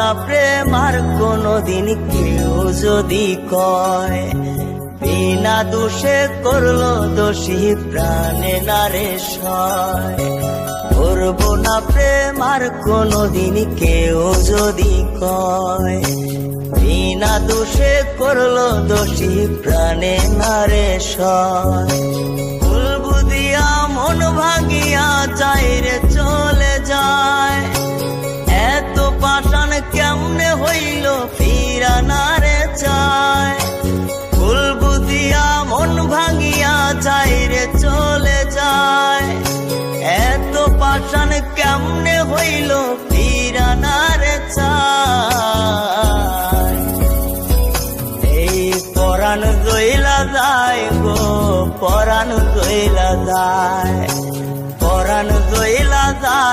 না প্রেম আর কোনদিন কেউ যদি কয়, বিনা দোষে করলো দোষী প্রাণে নারে সয়। করবো না প্রেম আর কোনদিন কেউ যদি কয়, বিনা দোষে করলো দোষী প্রাণে নারে সয়। ভুল বুঝিয়া মন ভাঙিয়া যায় রে চলে যায়, এত পাষাণ কেমনে হইল ফিরা না রে চায়। ভুল বুঝিয়া মন ভাঙিয়া যায় রে চলে যায়, এত পাষাণ কেমনে হইল ফিরা না রে চায়। এই পরাণ জইলা যায় গো, পরাণ জইলা যায়,